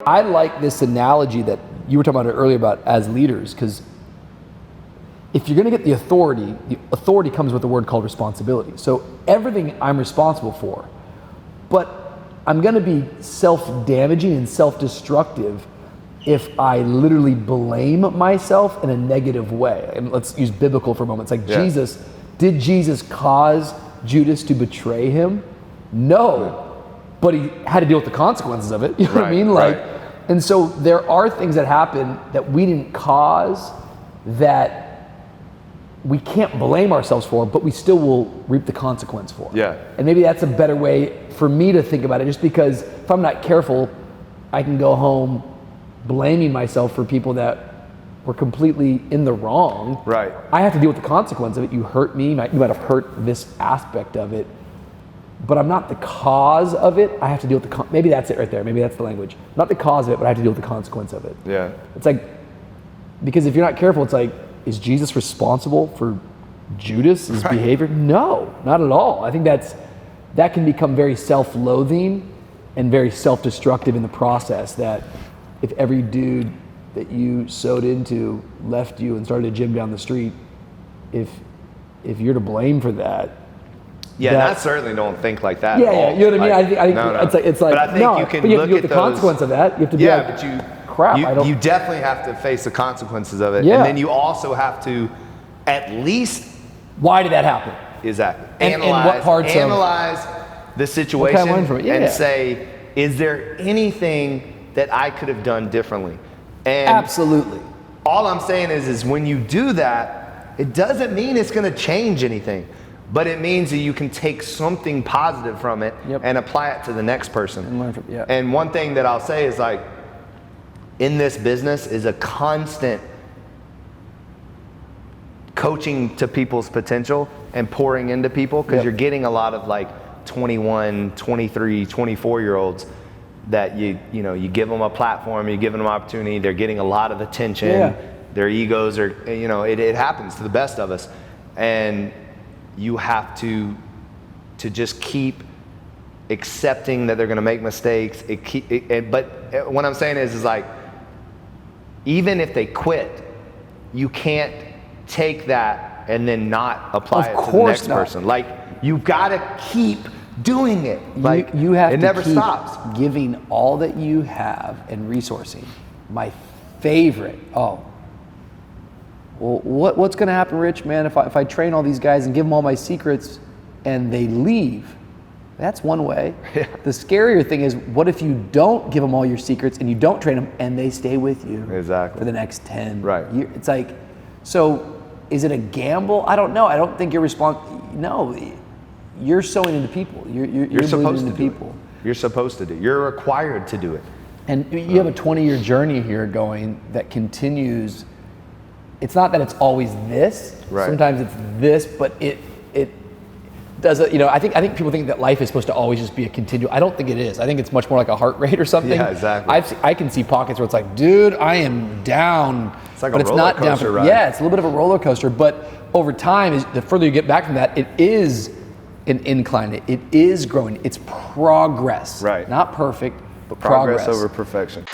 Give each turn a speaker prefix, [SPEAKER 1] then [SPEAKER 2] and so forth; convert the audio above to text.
[SPEAKER 1] I like this analogy that you were talking about earlier about as leaders, because if you're going to get the authority comes with a word called responsibility. So everything I'm responsible for, but I'm going to be self-damaging and self-destructive if I literally blame myself in a negative way. And let's use biblical for a moment. It's like did Jesus cause Judas to betray him? No, but he had to deal with the consequences of it. You know what I mean? And so there are things that happen that we didn't cause that we can't blame ourselves for, but we still will reap the consequence for.
[SPEAKER 2] Yeah.
[SPEAKER 1] And maybe that's a better way for me to think about it, just because if I'm not careful, I can go home blaming myself for people that were completely in the wrong.
[SPEAKER 2] Right.
[SPEAKER 1] I have to deal with the consequence of it. You hurt me, you might have hurt this aspect of it, but I'm not the cause of it. I have to deal with maybe that's it right there. Maybe that's the language. Not the cause of it, but I have to deal with the consequence of it.
[SPEAKER 2] Yeah.
[SPEAKER 1] It's like, because if you're not careful, it's like, is Jesus responsible for Judas's behavior? No, not at all. I think that can become very self-loathing and very self-destructive in the process, that if every dude that you sewed into left you and started a gym down the street, if you're to blame for that.
[SPEAKER 2] Yeah, I certainly don't think like that.
[SPEAKER 1] Yeah, you know what I mean? I think it's like,
[SPEAKER 2] but I think you can
[SPEAKER 1] but you have
[SPEAKER 2] look
[SPEAKER 1] to deal with
[SPEAKER 2] at
[SPEAKER 1] the consequence of that. You have to be like,
[SPEAKER 2] but you
[SPEAKER 1] crap.
[SPEAKER 2] You definitely have to face the consequences of it, and then you also have to at least.
[SPEAKER 1] Why did that happen?
[SPEAKER 2] Exactly.
[SPEAKER 1] And what parts
[SPEAKER 2] analyze the situation
[SPEAKER 1] and
[SPEAKER 2] say, is there anything that I could have done differently? And
[SPEAKER 1] absolutely.
[SPEAKER 2] All I'm saying is when you do that, it doesn't mean it's going to change anything, but it means that you can take something positive from it and apply it to the next person.
[SPEAKER 1] And learn from,
[SPEAKER 2] And one thing that I'll say is, like, in this business is a constant coaching to people's potential and pouring into people, because you're getting a lot of like 21, 23, 24-year-olds that you give them a platform, you give them an opportunity, they're getting a lot of attention, their egos are, it happens to the best of us, and you have to just keep accepting that they're going to make mistakes. But what I'm saying is like, even if they quit, you can't take that and then not apply it to the next person. Like, you gotta keep doing it. Like,
[SPEAKER 1] you have
[SPEAKER 2] it
[SPEAKER 1] to
[SPEAKER 2] never
[SPEAKER 1] keep
[SPEAKER 2] stops.
[SPEAKER 1] Giving all that you have and resourcing. My favorite. Well, what's going to happen, Rich, man, if I train all these guys and give them all my secrets and they leave? That's one way.
[SPEAKER 2] Yeah.
[SPEAKER 1] The scarier thing is, what if you don't give them all your secrets and you don't train them and they stay with you for the next 10 years? It's like, so is it a gamble? I don't know. I don't think you're no, you're sowing into people. You're
[SPEAKER 2] supposed to
[SPEAKER 1] into people.
[SPEAKER 2] You're supposed to do it. You're required to do it.
[SPEAKER 1] And you have a 20-year journey here going that continues. It's not that it's always this. Sometimes it's this, but it does it. I think people think that life is supposed to always just be a continual. I don't think it is. I think it's much more like a heart rate or something.
[SPEAKER 2] Yeah, exactly.
[SPEAKER 1] I can see pockets where it's like, dude, I am down.
[SPEAKER 2] It's like
[SPEAKER 1] but
[SPEAKER 2] a
[SPEAKER 1] it's
[SPEAKER 2] roller
[SPEAKER 1] not
[SPEAKER 2] coaster
[SPEAKER 1] down.
[SPEAKER 2] ride.
[SPEAKER 1] Yeah, it's a little bit of a roller coaster. But over time, the further you get back from that, it is an incline. It is growing. It's progress.
[SPEAKER 2] Right.
[SPEAKER 1] Not perfect, but
[SPEAKER 2] Progress over perfection.